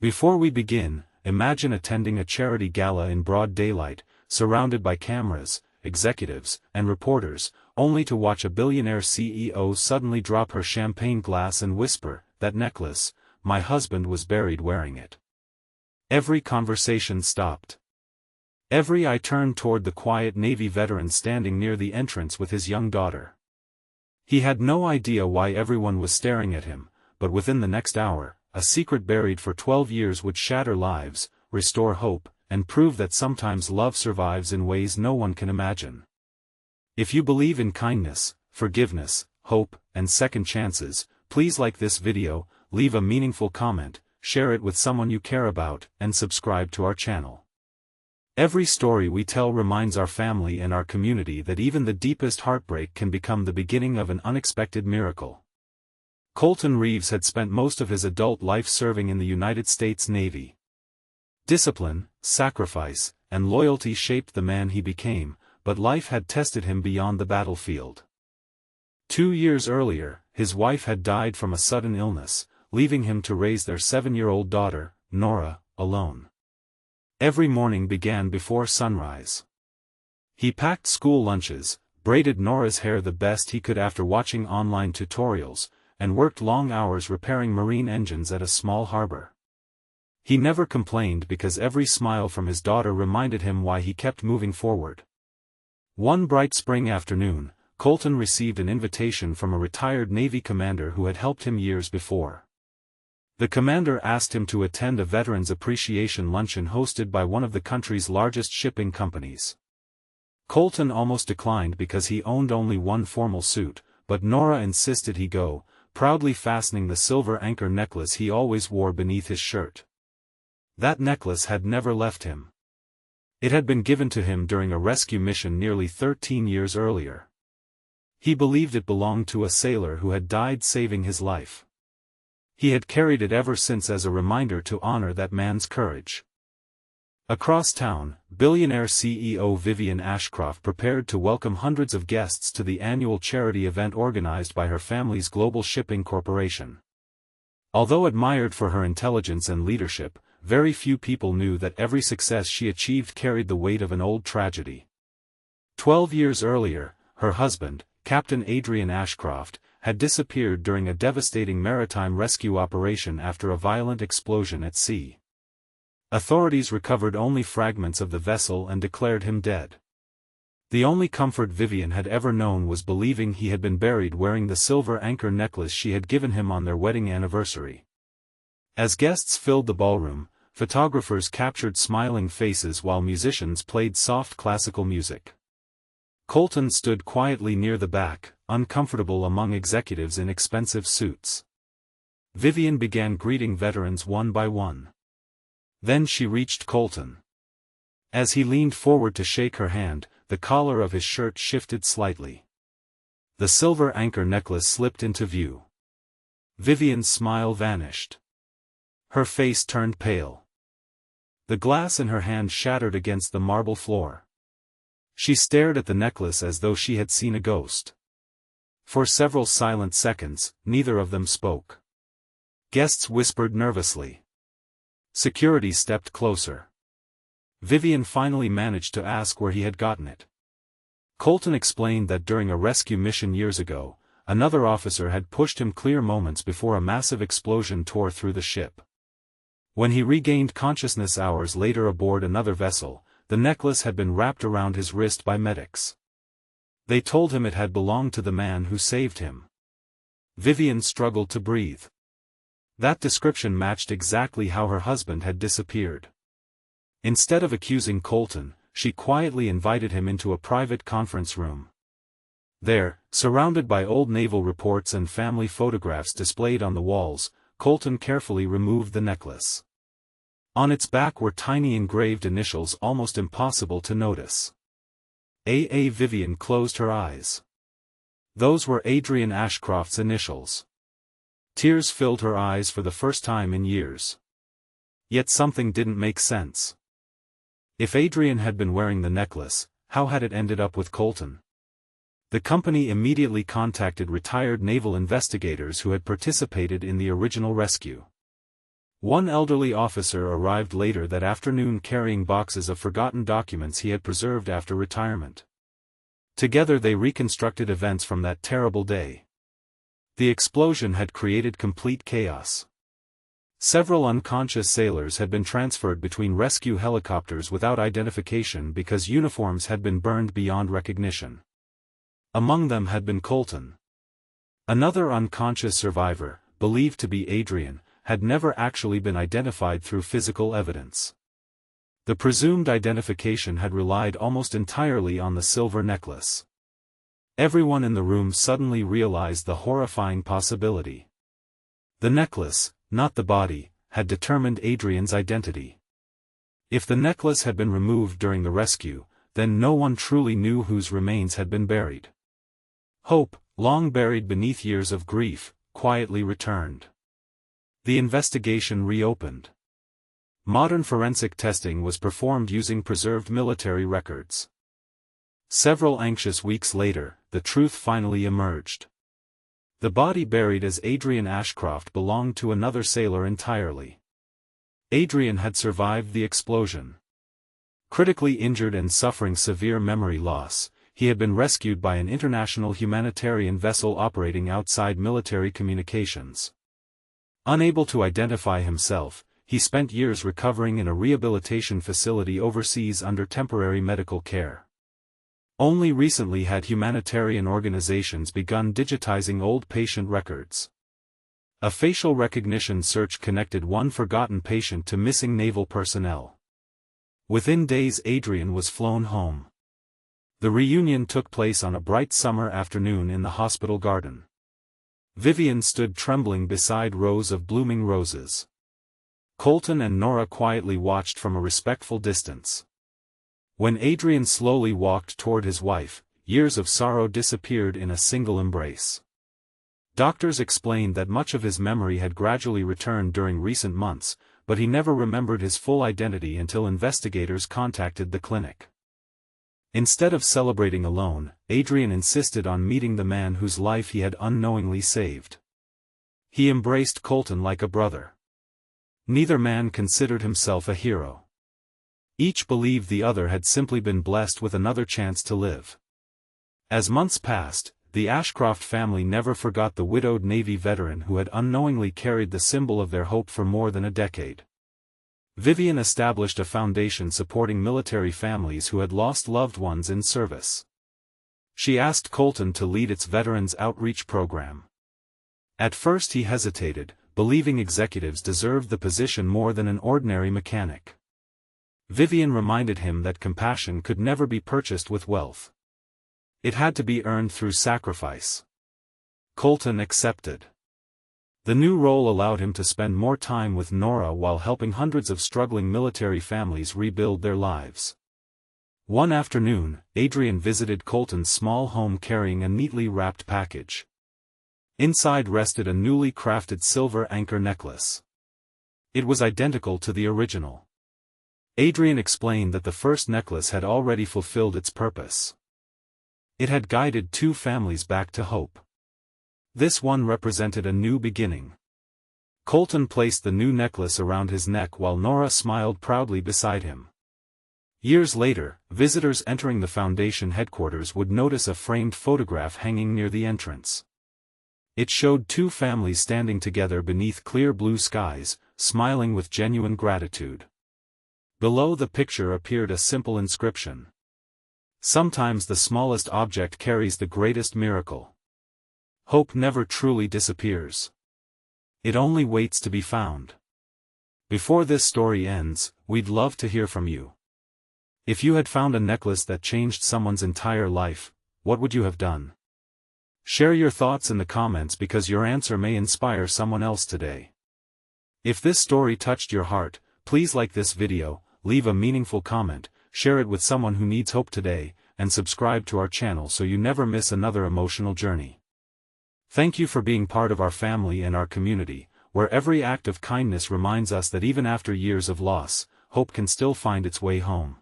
Before we begin, imagine attending a charity gala in broad daylight, surrounded by cameras, executives, and reporters, only to watch a billionaire CEO suddenly drop her champagne glass and whisper, "That necklace, my husband was buried wearing it." Every conversation stopped. Every eye turned toward the quiet Navy veteran standing near the entrance with his young daughter. He had no idea why everyone was staring at him, but within the next hour, a secret buried for 12 years would shatter lives, restore hope, and prove that sometimes love survives in ways no one can imagine. If you believe in kindness, forgiveness, hope, and second chances, please like this video, leave a meaningful comment, share it with someone you care about, and subscribe to our channel. Every story we tell reminds our family and our community that even the deepest heartbreak can become the beginning of an unexpected miracle. Colton Reeves had spent most of his adult life serving in the United States Navy. Discipline, sacrifice, and loyalty shaped the man he became, but life had tested him beyond the battlefield. 2 years earlier, his wife had died from a sudden illness, leaving him to raise their 7-year-old daughter, Nora, alone. Every morning began before sunrise. He packed school lunches, braided Nora's hair the best he could after watching online tutorials, and worked long hours repairing marine engines at a small harbor. He never complained because every smile from his daughter reminded him why he kept moving forward. One bright spring afternoon, Colton received an invitation from a retired Navy commander who had helped him years before. The commander asked him to attend a Veterans Appreciation Luncheon hosted by one of the country's largest shipping companies. Colton almost declined because he owned only one formal suit, but Nora insisted he go, proudly fastening the silver anchor necklace he always wore beneath his shirt. That necklace had never left him. It had been given to him during a rescue mission nearly 13 years earlier. He believed it belonged to a sailor who had died saving his life. He had carried it ever since as a reminder to honor that man's courage. Across town, billionaire CEO Vivian Ashcroft prepared to welcome hundreds of guests to the annual charity event organized by her family's global shipping corporation. Although admired for her intelligence and leadership, very few people knew that every success she achieved carried the weight of an old tragedy. 12 years earlier, her husband, Captain Adrian Ashcroft, had disappeared during a devastating maritime rescue operation after a violent explosion at sea. Authorities recovered only fragments of the vessel and declared him dead. The only comfort Vivian had ever known was believing he had been buried wearing the silver anchor necklace she had given him on their wedding anniversary. As guests filled the ballroom, photographers captured smiling faces while musicians played soft classical music. Colton stood quietly near the back, uncomfortable among executives in expensive suits. Vivian began greeting veterans one by one. Then she reached Colton. As he leaned forward to shake her hand, the collar of his shirt shifted slightly. The silver anchor necklace slipped into view. Vivian's smile vanished. Her face turned pale. The glass in her hand shattered against the marble floor. She stared at the necklace as though she had seen a ghost. For several silent seconds, neither of them spoke. Guests whispered nervously. Security stepped closer. Vivian finally managed to ask where he had gotten it. Colton explained that during a rescue mission years ago, another officer had pushed him clear moments before a massive explosion tore through the ship. When he regained consciousness hours later aboard another vessel, the necklace had been wrapped around his wrist by medics. They told him it had belonged to the man who saved him. Vivian struggled to breathe. That description matched exactly how her husband had disappeared. Instead of accusing Colton, she quietly invited him into a private conference room. There, surrounded by old naval reports and family photographs displayed on the walls, Colton carefully removed the necklace. On its back were tiny engraved initials almost impossible to notice. A. Vivian closed her eyes. Those were Adrian Ashcroft's initials. Tears filled her eyes for the first time in years. Yet something didn't make sense. If Adrian had been wearing the necklace, how had it ended up with Colton? The company immediately contacted retired naval investigators who had participated in the original rescue. One elderly officer arrived later that afternoon carrying boxes of forgotten documents he had preserved after retirement. Together they reconstructed events from that terrible day. The explosion had created complete chaos. Several unconscious sailors had been transferred between rescue helicopters without identification because uniforms had been burned beyond recognition. Among them had been Colton. Another unconscious survivor, believed to be Adrian, had never actually been identified through physical evidence. The presumed identification had relied almost entirely on the silver necklace. Everyone in the room suddenly realized the horrifying possibility. The necklace, not the body, had determined Adrian's identity. If the necklace had been removed during the rescue, then no one truly knew whose remains had been buried. Hope, long buried beneath years of grief, quietly returned. The investigation reopened. Modern forensic testing was performed using preserved military records. Several anxious weeks later, the truth finally emerged. The body buried as Adrian Ashcroft belonged to another sailor entirely. Adrian had survived the explosion. Critically injured and suffering severe memory loss, he had been rescued by an international humanitarian vessel operating outside military communications. Unable to identify himself, he spent years recovering in a rehabilitation facility overseas under temporary medical care. Only recently had humanitarian organizations begun digitizing old patient records. A facial recognition search connected one forgotten patient to missing naval personnel. Within days Adrian was flown home. The reunion took place on a bright summer afternoon in the hospital garden. Vivian stood trembling beside rows of blooming roses. Colton and Nora quietly watched from a respectful distance. When Adrian slowly walked toward his wife, years of sorrow disappeared in a single embrace. Doctors explained that much of his memory had gradually returned during recent months, but he never remembered his full identity until investigators contacted the clinic. Instead of celebrating alone, Adrian insisted on meeting the man whose life he had unknowingly saved. He embraced Colton like a brother. Neither man considered himself a hero. Each believed the other had simply been blessed with another chance to live. As months passed, the Ashcroft family never forgot the widowed Navy veteran who had unknowingly carried the symbol of their hope for more than a decade. Vivian established a foundation supporting military families who had lost loved ones in service. She asked Colton to lead its Veterans Outreach program. At first he hesitated, believing executives deserved the position more than an ordinary mechanic. Vivian reminded him that compassion could never be purchased with wealth. It had to be earned through sacrifice. Colton accepted. The new role allowed him to spend more time with Nora while helping hundreds of struggling military families rebuild their lives. One afternoon, Adrian visited Colton's small home carrying a neatly wrapped package. Inside rested a newly crafted silver anchor necklace. It was identical to the original. Adrian explained that the first necklace had already fulfilled its purpose. It had guided two families back to hope. This one represented a new beginning. Colton placed the new necklace around his neck while Nora smiled proudly beside him. Years later, visitors entering the foundation headquarters would notice a framed photograph hanging near the entrance. It showed two families standing together beneath clear blue skies, smiling with genuine gratitude. Below the picture appeared a simple inscription. Sometimes the smallest object carries the greatest miracle. Hope never truly disappears. It only waits to be found. Before this story ends, we'd love to hear from you. If you had found a necklace that changed someone's entire life, what would you have done? Share your thoughts in the comments because your answer may inspire someone else today. If this story touched your heart, please like this video, leave a meaningful comment, share it with someone who needs hope today, and subscribe to our channel so you never miss another emotional journey. Thank you for being part of our family and our community, where every act of kindness reminds us that even after years of loss, hope can still find its way home.